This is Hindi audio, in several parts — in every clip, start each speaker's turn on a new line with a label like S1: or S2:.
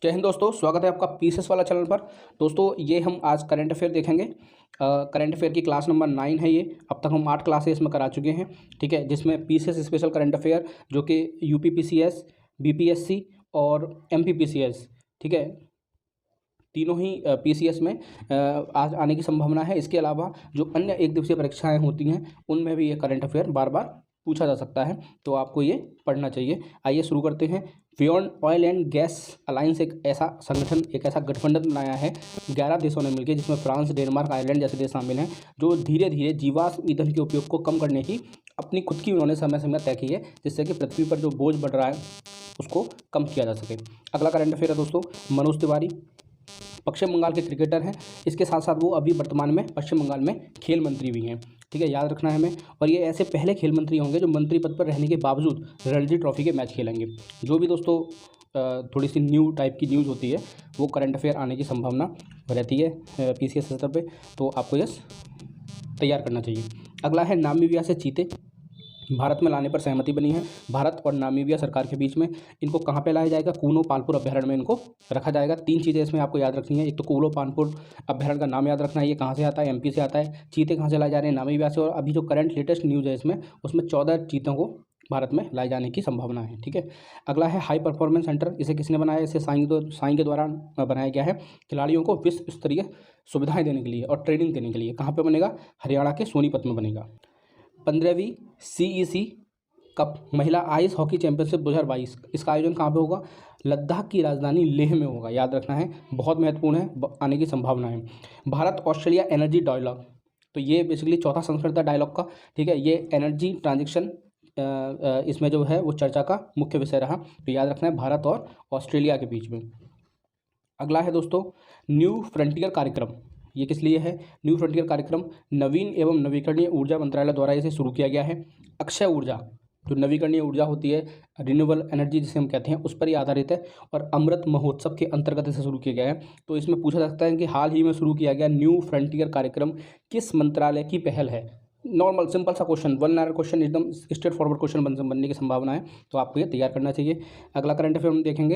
S1: जय हिंद दोस्तों, स्वागत है आपका पीसेस वाला चैनल पर। दोस्तों ये हम आज करंट अफेयर देखेंगे। करंट अफेयर की क्लास नंबर 9 है ये। अब तक हम 8 क्लासेस इसमें करा चुके हैं, ठीक है, जिसमें पीसेस स्पेशल करंट अफेयर जो कि यूपीपीसीएस, बीपीएससी और एमपीपीसीएस, ठीक है, तीनों ही पीसीएस में आज आने की संभावना है। इसके अलावा जो अन्य एक दिवसीय परीक्षाएं होती हैं उनमें भी ये करंट अफेयर बार बार पूछा जा सकता है, तो आपको ये पढ़ना चाहिए। आइए शुरू करते हैं। Beyond oil and gas alliance एक ऐसा संगठन, एक ऐसा गठबंधन बनाया है 11 देशों ने मिलकर, जिसमें फ्रांस, डेनमार्क, आयरलैंड जैसे देश शामिल हैं, जो धीरे धीरे जीवाश्म ईंधन के उपयोग को कम करने की अपनी खुद की उन्होंने समय सीमा तय की है, जिससे कि पृथ्वी पर जो बोझ बढ़ रहा है उसको कम किया जा सके। अगला करंट अफेयर है दोस्तों, मनोज तिवारी पश्चिम बंगाल के क्रिकेटर हैं। इसके साथ साथ वो अभी वर्तमान में पश्चिम बंगाल में खेल मंत्री भी हैं, ठीक है, याद रखना है हमें। और ये ऐसे पहले खेल मंत्री होंगे जो मंत्री पद पर रहने के बावजूद रणजी ट्रॉफी के मैच खेलेंगे। जो भी दोस्तों थोड़ी सी न्यू टाइप की न्यूज़ होती है वो करंट अफेयर आने की संभावना रहती है पीसीएस स्तर पे, तो आपको यस तैयार करना चाहिए। अगला है नामीबिया से चीते भारत में लाने पर सहमति बनी है। भारत और नामीबिया सरकार के बीच में इनको कहाँ पे लाया जाएगा? कूनो पालपुर अभ्यारण्य में इनको रखा जाएगा। 3 चीज़ें इसमें आपको याद रखनी है। एक तो कूनो पालपुर अभ्यारण्य का नाम याद रखना है, ये कहाँ से आता है? एमपी से आता है। चीते कहाँ से लाए जा रहे हैं? नामीबिया से। और अभी जो करंट लेटेस्ट न्यूज़ है इसमें, उसमें 14 चीतों को भारत में लाए जाने की संभावना है, ठीक है। अगला है हाई परफॉर्मेंस सेंटर। इसे किसने बनाया? इसे साई के द्वारा बनाया गया है, खिलाड़ियों को विश्व स्तरीय सुविधाएं देने के लिए और ट्रेनिंग देने के लिए। कहाँ पर बनेगा? हरियाणा के सोनीपत में बनेगा। 15वीं CEC कप महिला आइस हॉकी चैंपियनशिप 2022, इसका आयोजन कहाँ पे होगा? लद्दाख की राजधानी लेह में होगा, याद रखना है, बहुत महत्वपूर्ण है, आने की संभावना है। भारत ऑस्ट्रेलिया एनर्जी डायलॉग, तो ये बेसिकली चौथा संस्करण था डायलॉग का, ठीक है। ये एनर्जी ट्रांजेक्शन इसमें जो है वो चर्चा का मुख्य विषय रहा, तो याद रखना है भारत और ऑस्ट्रेलिया के बीच में। अगला है दोस्तों न्यू फ्रंटियर कार्यक्रम। ये किस लिए है? न्यू फ्रंटियर कार्यक्रम नवीन एवं नवीकरणीय ऊर्जा मंत्रालय द्वारा इसे शुरू किया गया है। अक्षय ऊर्जा, जो नवीकरणीय ऊर्जा होती है, रिन्यूएबल एनर्जी जिसे हम कहते हैं, उस पर ही आधारित है और अमृत महोत्सव के अंतर्गत इसे शुरू किया गया है। तो इसमें पूछा जा सकता है कि हाल ही में शुरू किया गया न्यू फ्रंटियर कार्यक्रम किस मंत्रालय की पहल है? नॉर्मल सिंपल सा क्वेश्चन, 1 लाइन क्वेश्चन, एकदम स्ट्रेट फॉरवर्ड क्वेश्चन बनने की संभावना है, तो आपको ये तैयार करना चाहिए। अगला करंट अफेयर हम देखेंगे,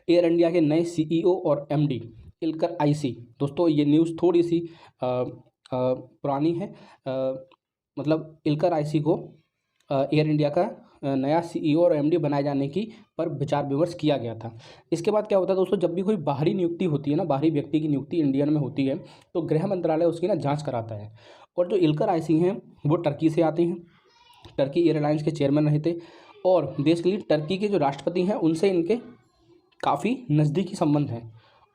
S1: एयर इंडिया के नए CEO और MD इल्कर आईसी। दोस्तों ये न्यूज़ थोड़ी सी पुरानी है, मतलब इल्कर आईसी को एयर इंडिया का नया CEO और MD बनाए जाने की पर विचार विमर्श किया गया था। इसके बाद क्या होता है दोस्तों, जब भी कोई बाहरी नियुक्ति होती है ना, बाहरी व्यक्ति की नियुक्ति इंडियन में होती है, तो गृह मंत्रालय उसकी ना जांच कराता है। और जो इल्कर आईसी हैं वो टर्की से आते हैं, टर्की एयरलाइंस के चेयरमैन रहे थे, और देश के लिए टर्की के जो राष्ट्रपति हैं उनसे इनके काफ़ी नज़दीकी संबंध हैं।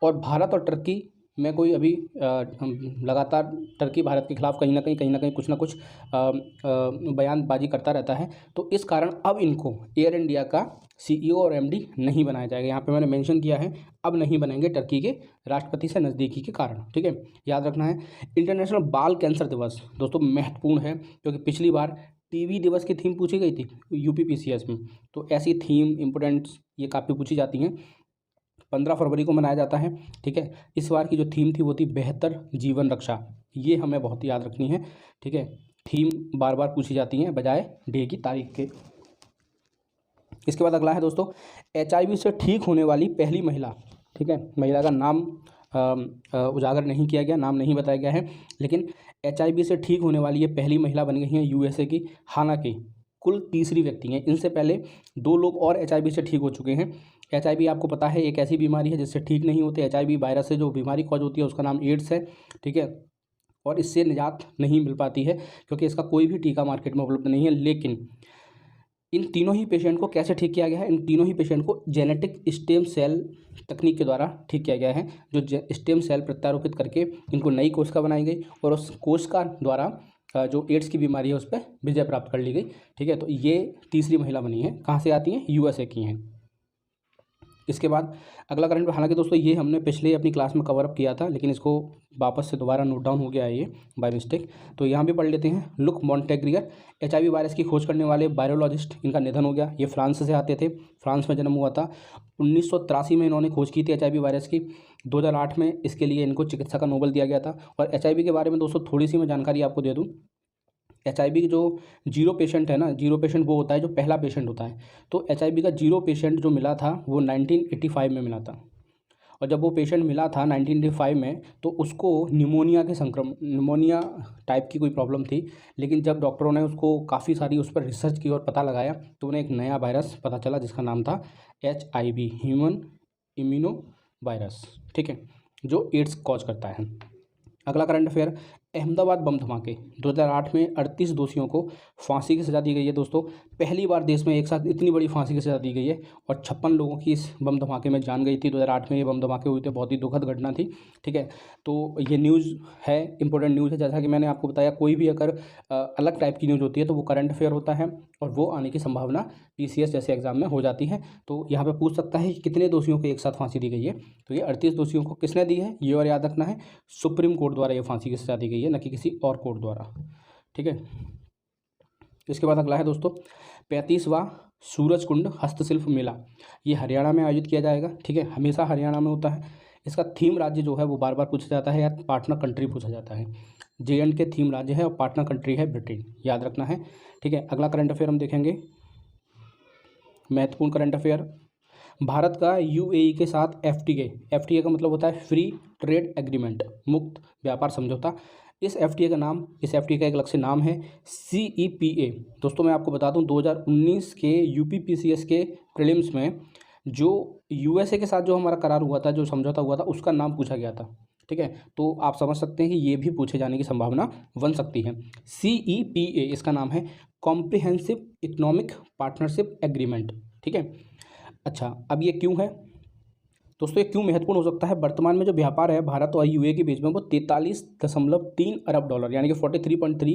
S1: और भारत और टर्की में कोई अभी लगातार टर्की भारत के खिलाफ कहीं ना कहीं कुछ ना कुछ बयानबाजी करता रहता है, तो इस कारण अब इनको एयर इंडिया का CEO और MD नहीं बनाया जाएगा। यहाँ पे मैंने मेंशन किया है, अब नहीं बनेंगे टर्की के राष्ट्रपति से नज़दीकी के कारण, ठीक है, याद रखना है। इंटरनेशनल बाल कैंसर दिवस दोस्तों महत्वपूर्ण है, क्योंकि पिछली बार टीबी दिवस की थीम पूछी गई थी यूपीपीसीएस में, तो ऐसी थीम इम्पोर्टेंट्स ये काफ़ी पूछी जाती हैं। 15 फरवरी को मनाया जाता है, ठीक है। इस बार की जो थीम थी वो थी बेहतर जीवन रक्षा, ये हमें बहुत याद रखनी है, ठीक है। थीम बार बार पूछी जाती हैं बजाय डे की तारीख के। इसके बाद अगला है दोस्तों HIV से ठीक होने वाली पहली महिला, ठीक है। महिला का नाम उजागर नहीं किया गया, नाम नहीं बताया गया है, लेकिन HIV से ठीक होने वाली ये पहली महिला बन गई हैं USA की। हालांकि कुल तीसरी व्यक्ति हैं, इनसे पहले 2 लोग और HIV से ठीक हो चुके हैं। HIV आपको पता है एक ऐसी बीमारी है जिससे ठीक नहीं होते। HIV वायरस से जो बीमारी कॉज होती है उसका नाम एड्स है, ठीक है, और इससे निजात नहीं मिल पाती है क्योंकि इसका कोई भी टीका मार्केट में उपलब्ध नहीं है। लेकिन इन तीनों ही पेशेंट को कैसे ठीक किया गया है? इन तीनों ही पेशेंट को जेनेटिक स्टेम सेल तकनीक के द्वारा ठीक किया गया है, जो स्टेम सेल प्रत्यारोपित करके इनको नई कोशिका बनाई गई और उस कोशिका द्वारा जो एड्स की बीमारी है उस पर विजय प्राप्त कर ली गई, ठीक है। तो ये तीसरी महिला बनी है। कहाँ से आती हैं? USA की हैं। इसके बाद अगला करंट, हालांकि दोस्तों ये हमने पिछले अपनी क्लास में कवर अप किया था, लेकिन इसको वापस से दोबारा नोट डाउन हो गया है ये बाय मिस्टेक, तो यहाँ भी पढ़ लेते हैं। लुक मॉन्टेग्रियर HIV वायरस की खोज करने वाले वायरोलॉजिस्ट, इनका निधन हो गया। ये फ्रांस से आते थे, फ्रांस में जन्म हुआ था। 1983 में इन्होंने खोज की थी HIV वायरस की। 2008 में इसके लिए इनको चिकित्सा का नोबेल दिया गया था। और HIV के बारे में दोस्तों थोड़ी सी मैं जानकारी आपको दे दूँ HIV जो जीरो पेशेंट है ना, जीरो पेशेंट वो होता है जो पहला पेशेंट होता है। तो HIV का जीरो पेशेंट जो मिला था वो 1985 में मिला था। और जब वो पेशेंट मिला था 1985 में, तो उसको निमोनिया टाइप की कोई प्रॉब्लम थी। लेकिन जब डॉक्टरों ने उसको काफ़ी सारी उस पर रिसर्च की और पता लगाया, तो उन्हें एक नया वायरस पता चला जिसका नाम था HIV, ह्यूमन इम्यूनो वायरस, ठीक है, जो एड्स कॉज करता है। अगला करंट अफेयर, अहमदाबाद बम धमाके 2008 में 38 दोषियों को फांसी की सज़ा दी गई है। दोस्तों पहली बार देश में एक साथ इतनी बड़ी फांसी की सज़ा दी गई है और 56 लोगों की इस बम धमाके में जान गई थी। 2008 में ये बम धमाके हुए थे, बहुत ही दुखद घटना थी, ठीक है। तो ये न्यूज़ है, इंपॉर्टेंट न्यूज़ है। जैसा कि मैंने आपको बताया, कोई भी अगर अलग टाइप की न्यूज़ होती है तो वो करंट अफेयर होता है और वो आने की संभावना PCS जैसे एग्जाम में हो जाती है। तो यहाँ पर पूछ सकता है कि कितने दोषियों को एक साथ फांसी दी गई है, तो ये 38 दोषियों को किसने दी है, ये और याद रखना है, सुप्रीम कोर्ट द्वारा ये फांसी की सज़ा दी गई है, न कि किसी और कोर्ट द्वारा, ठीक है। इसके बाद अगला है दोस्तों 35वां सूरजकुंड हस्तशिल्प मेला। ये हरियाणा में आयोजित किया जाएगा, ठीक है, हमेशा हरियाणा में होता है। इसका थीम राज्य जो है वो बार बार पूछा जाता है या पार्टनर कंट्री पूछा जाता है। JNK थीम राज्य है और पार्टनर कंट्री है ब्रिटेन, याद रखना है, ठीक है। अगला करंट अफेयर हम देखेंगे, महत्वपूर्ण करंट अफेयर, भारत का UAE के साथ FTA का मतलब होता है फ्री ट्रेड एग्रीमेंट, मुक्त व्यापार समझौता। इस FTA का एक अलग से नाम है CEPA। दोस्तों मैं आपको बता दूं 2019 के UP PCS के प्रीलिम्स में जो USA के साथ जो हमारा करार हुआ था, जो समझौता हुआ था, उसका नाम पूछा गया था, ठीक है। तो आप समझ सकते हैं कि ये भी पूछे जाने की संभावना बन सकती है। CEPA इसका नाम है, कॉम्प्रिहेंसिव इकोनॉमिक पार्टनरशिप एग्रीमेंट, ठीक है। अच्छा, अब ये क्यों है दोस्तों, ये क्यों महत्वपूर्ण हो सकता है? वर्तमान में जो व्यापार है भारत और UAE के बीच में वो 43.3 अरब डॉलर यानी कि 43.3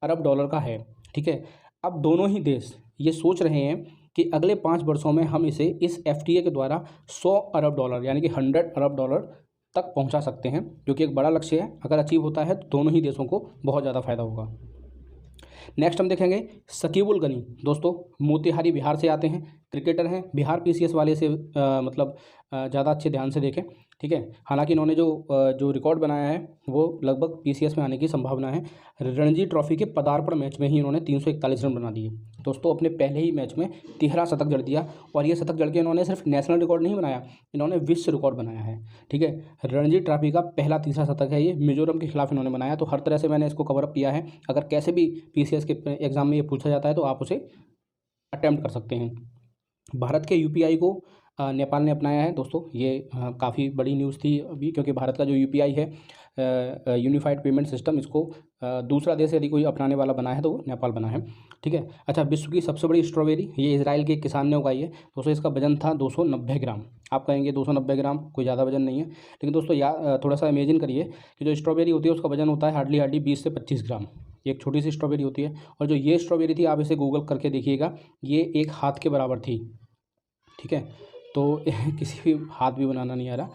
S1: अरब डॉलर का है, ठीक है। अब दोनों ही देश ये सोच रहे हैं कि अगले 5 वर्षों में हम इसे इस FTA के द्वारा 100 अरब डॉलर यानी कि 100 अरब डॉलर तक पहुंचा सकते हैं, जो कि एक बड़ा लक्ष्य है। अगर अचीव होता है तो दोनों ही देशों को बहुत ज़्यादा फायदा होगा। नेक्स्ट हम देखेंगे शकीबुल गनी। दोस्तों मोतिहारी बिहार से आते हैं, क्रिकेटर हैं, बिहार PCS वाले से ज़्यादा अच्छे ध्यान से देखें, ठीक है। हालांकि इन्होंने जो रिकॉर्ड बनाया है वो लगभग PCS में आने की संभावना है। रणजी ट्रॉफी के पदार्पण मैच में ही इन्होंने 341 रन बना दिए। दोस्तों अपने पहले ही मैच में 13 शतक जड़ दिया, और ये शतक जड़ के इन्होंने सिर्फ नेशनल रिकॉर्ड नहीं बनाया, इन्होंने विश्व रिकॉर्ड बनाया है, ठीक है। रणजी ट्रॉफी का पहला तीसरा शतक है ये, मिजोरम के खिलाफ इन्होंने बनाया। तो हर तरह से मैंने इसको कवरअप किया है। अगर कैसे भी PCS के एग्जाम में ये पूछा जाता है तो आप उसे अटेम्प्ट कर सकते हैं। भारत के UPI को नेपाल ने अपनाया है। दोस्तों ये काफ़ी बड़ी न्यूज़ थी अभी, क्योंकि भारत का जो UPI है यूनिफाइड पेमेंट सिस्टम, इसको दूसरा देश यदि कोई अपनाने वाला बना है तो वो नेपाल बना है, ठीक है। अच्छा, विश्व की सबसे बड़ी स्ट्रॉबेरी ये इजराइल के किसान ने उगाई है। दोस्तों इसका वजन था 290 ग्राम। आप कहेंगे 290 ग्राम कोई ज़्यादा वजन नहीं है, लेकिन दोस्तों थोड़ा सा इमेजिन करिए कि जो स्ट्रॉबेरी होती है उसका वजन होता है हार्डली 20 से 25 ग्राम। ये एक छोटी सी स्ट्रॉबेरी होती है, और जो ये स्ट्रॉबेरी थी आप इसे गूगल करके देखिएगा, ये एक हाथ के बराबर थी, ठीक है। तो किसी भी हाथ भी बनाना नहीं आ रहा,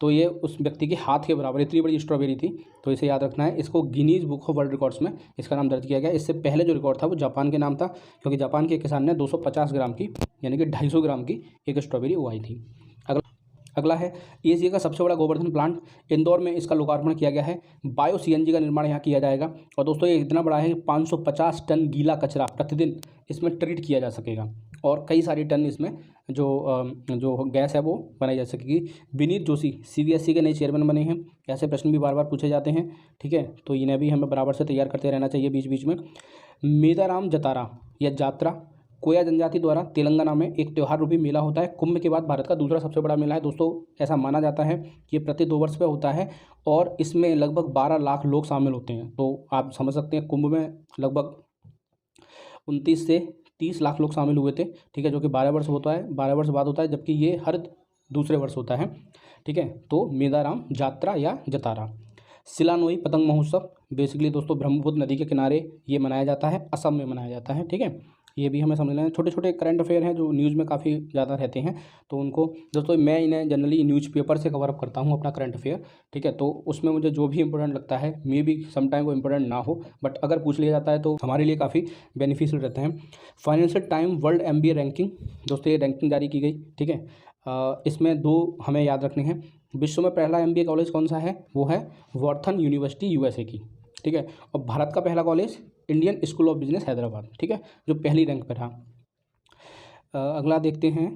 S1: तो ये उस व्यक्ति के हाथ के बराबर इतनी बड़ी स्ट्रॉबेरी थी। तो इसे याद रखना है। इसको Guinness book of world records में इसका नाम दर्ज किया गया। इससे पहले जो रिकॉर्ड था वो जापान के नाम था, क्योंकि जापान के किसान ने 250 ग्राम की यानी कि 250 ग्राम की एक स्ट्रॉबेरी उगाई थी। अगला है एशिया का सबसे बड़ा गोवर्धन प्लांट, इंदौर में इसका लोकार्पण किया गया है। बायो CNG का निर्माण यहाँ किया जाएगा, और दोस्तों ये इतना बड़ा है कि 550 टन गीला कचरा प्रतिदिन इसमें ट्रीट किया जा सकेगा, और कई सारी टन इसमें जो गैस है वो बनाई जा सकेगी। विनीत जोशी CBSE के नए चेयरमैन बने हैं। ऐसे प्रश्न भी बार बार पूछे जाते हैं, ठीक है, तो इन्हें भी हमें बराबर से तैयार करते रहना चाहिए बीच बीच में। मेदाराम जतारा या जात्रा कोया जनजाति द्वारा तेलंगाना में एक त्यौहार रूपी मेला होता है। कुंभ के बाद भारत का दूसरा सबसे बड़ा मेला है। दोस्तों ऐसा माना जाता है कि ये प्रति 2 वर्ष पे होता है, और इसमें लगभग 12 लाख लोग शामिल होते हैं। तो आप समझ सकते हैं कुंभ में लगभग 29 से 30 लाख लोग शामिल हुए थे, ठीक है, जो कि 12 वर्ष होता है, 12 वर्ष बाद होता है, जबकि ये हर दूसरे वर्ष होता है, ठीक है। तो मेदाराम जात्रा या जतारा। सिलानोई पतंग महोत्सव बेसिकली दोस्तों ब्रह्मपुत्र नदी के किनारे ये मनाया जाता है, असम में मनाया जाता है, ठीक है। ये भी हमें समझना है। छोटे छोटे करंट अफेयर हैं जो न्यूज़ में काफ़ी ज़्यादा रहते हैं, तो उनको दोस्तों मैं इन्हें जनरली न्यूज़पेपर से कवर अप करता हूँ अपना करंट अफेयर, ठीक है। तो उसमें मुझे जो भी इंपॉर्टेंट लगता है, मे बी समटाइम वो इंपॉर्टेंट ना हो, बट अगर पूछ लिया जाता है तो हमारे लिए काफ़ी बेनिफिशियल रहते हैं। Financial time world MBA ranking, दोस्तों ये रैंकिंग जारी की गई, ठीक है। इसमें 2 हमें याद रखने हैं। विश्व में पहला MBA कॉलेज कौन सा है? वो है वॉर्थन यूनिवर्सिटी USA की, ठीक है। और भारत का पहला college Indian school of business Hyderabad, ठीक है, जो पहली रैंक पर था। अगला देखते हैं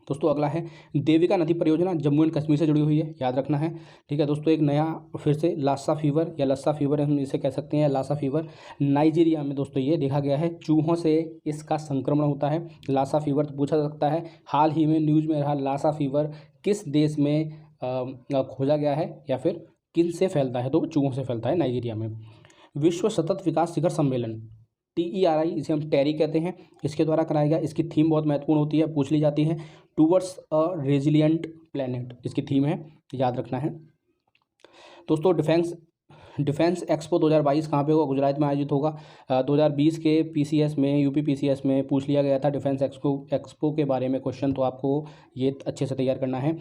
S1: दोस्तों, अगला है देविका नदी परियोजना, जम्मू एंड कश्मीर से जुड़ी हुई है, याद रखना है, ठीक है दोस्तों। एक नया फिर से लासा फीवर या लस्सा फीवर हम इसे कह सकते हैं, लासा फीवर नाइजीरिया में दोस्तों ये देखा गया है, चूहों से इसका संक्रमण होता है लासा फीवर। तो पूछा जा सकता है हाल ही में न्यूज़ में रहा लासा फीवर किस देश में खोजा गया है या फिर किन से फैलता है, तो चूहों से फैलता है नाइजीरिया में। विश्व सतत विकास शिखर सम्मेलन TERI, इसे हम टेरी कहते हैं, इसके द्वारा कराया गया। इसकी थीम बहुत महत्वपूर्ण होती है, पूछ ली जाती है, टूवर्ड्स अ रेजिलियंट प्लेनेट इसकी थीम है, याद रखना है दोस्तों। डिफेंस एक्सपो 2022 कहाँ पे होगा? गुजरात में आयोजित होगा। 2020 के PCS में, UP PCS में पूछ लिया गया था डिफेंस एक्सपो के बारे में क्वेश्चन, तो आपको ये अच्छे से तैयार करना है।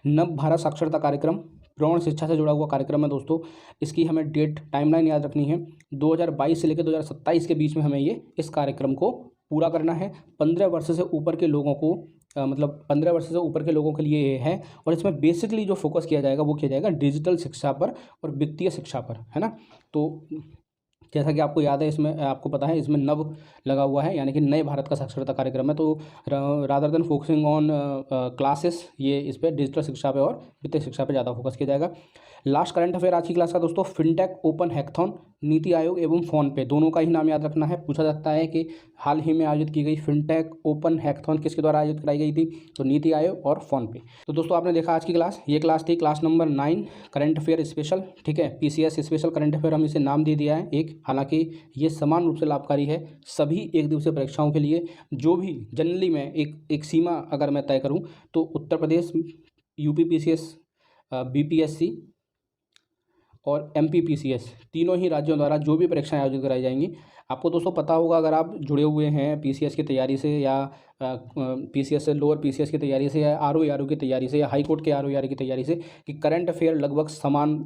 S1: नव भारत साक्षरता कार्यक्रम प्रौढ़ शिक्षा से जुड़ा हुआ कार्यक्रम है दोस्तों। इसकी हमें डेट टाइमलाइन याद रखनी है, 2022 से लेकर 2027 के बीच में हमें इस कार्यक्रम को पूरा करना है। 15 वर्ष से ऊपर के लोगों को 15 वर्ष से ऊपर के लोगों के लिए ये है, और इसमें बेसिकली जो फोकस किया जाएगा वो किया जाएगा डिजिटल शिक्षा पर और वित्तीय शिक्षा पर, है ना। तो जैसा कि आपको याद है, इसमें आपको पता है इसमें नव लगा हुआ है, यानी कि नए भारत का साक्षरता कार्यक्रम है। तो rather than focusing on classes, ये इस पर डिजिटल शिक्षा पे और वित्तीय शिक्षा पे ज़्यादा फोकस किया जाएगा। लास्ट करंट अफेयर आज की क्लास का दोस्तों, fintech open hackathon, NITI Aayog एवं फोनपे दोनों का ही नाम याद रखना है। पूछा जाता है कि हाल ही में आयोजित की गई फिनटेक ओपन हैकथॉन किसके द्वारा आयोजित कराई गई थी? तो नीति आयोग और फोनपे। तो दोस्तों आपने देखा आज की क्लास, ये क्लास थी class number 9 current affair special, ठीक है, PCS स्पेशल करंट अफेयर हम इसे नाम दे दिया है एक। हालांकि ये समान रूप से लाभकारी है सभी एक दिवसीय परीक्षाओं के लिए। जो भी जनरली मैं एक सीमा अगर मैं तय करूँ तो Uttar Pradesh, UP PCS, BPSC और MP PCS तीनों ही राज्यों द्वारा जो भी परीक्षाएं आयोजित कराई जाएंगी, आपको दोस्तों पता होगा अगर आप जुड़े हुए हैं PCS की तैयारी से या PCS से लोअर PCS की तैयारी से या RO की तैयारी से या हाई कोर्ट के RO की तैयारी से, कि करंट अफेयर लगभग समान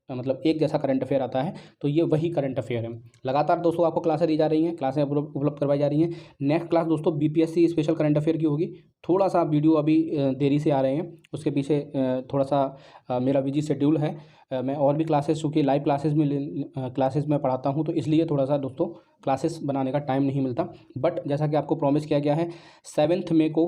S1: मतलब एक जैसा करंट अफेयर आता है। तो ये वही करंट अफेयर है। लगातार दोस्तों आपको क्लासें दी जा रही हैं, क्लासें उपलब्ध करवाई जा रही हैं। नेक्स्ट क्लास दोस्तों BPSC स्पेशल करंट अफेयर की होगी। थोड़ा सा वीडियो अभी देरी से आ रहे हैं, उसके पीछे थोड़ा सा मेरा बिजी शेड्यूल है। मैं और भी क्लासेस, चूँकि लाइव क्लासेस में पढ़ाता हूँ, तो इसलिए थोड़ा सा दोस्तों क्लासेस बनाने का टाइम नहीं मिलता। बट जैसा कि आपको प्रॉमिस किया गया है, 7 मई को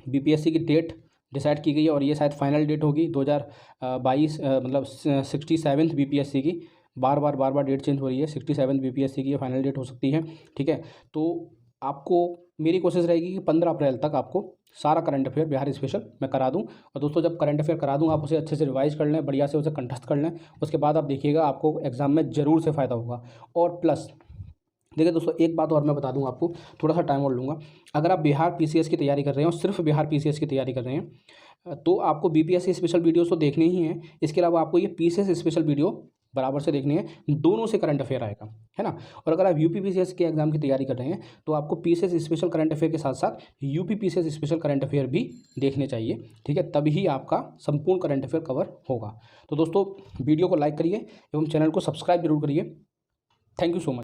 S1: BPSC की डेट डिसाइड की गई है, और ये शायद फाइनल डेट होगी 2022 मतलब 67th BPSC की। बार बार डेट चेंज हो रही है, 67th BPSC की ये फाइनल डेट हो सकती है, ठीक है। तो आपको मेरी कोशिश रहेगी कि 15 अप्रैल तक आपको सारा करंट अफेयर बिहार स्पेशल मैं करा दूं। और दोस्तों जब करंट अफेयर करा दूं, आप उसे अच्छे से रिवाइज कर लें, बढ़िया से उसे कंठस्थ कर लें, उसके बाद आप देखिएगा आपको एग्जाम में ज़रूर से फ़ायदा होगा। और प्लस देखिए दोस्तों, एक बात और मैं बता दूं आपको, थोड़ा सा टाइम और लूँगा। अगर आप बिहार PCS की तैयारी कर रहे हो, सिर्फ बिहार PCS की तैयारी कर रहे हैं, तो आपको BPSC स्पेशल वीडियोस तो देखने ही हैं। इसके अलावा आपको ये PCS स्पेशल वीडियो बराबर से देखनी है, दोनों से करंट अफेयर आएगा, है ना। और अगर आप UP PCS के एग्जाम की तैयारी कर रहे हैं, तो आपको PCS स्पेशल करंट अफेयर के साथ साथ UP PCS special current affair भी देखने चाहिए, ठीक है, तभी आपका संपूर्ण करंट अफेयर कवर होगा। तो दोस्तों वीडियो को लाइक करिए एवं चैनल को सब्सक्राइब जरूर करिए। Thank you so much.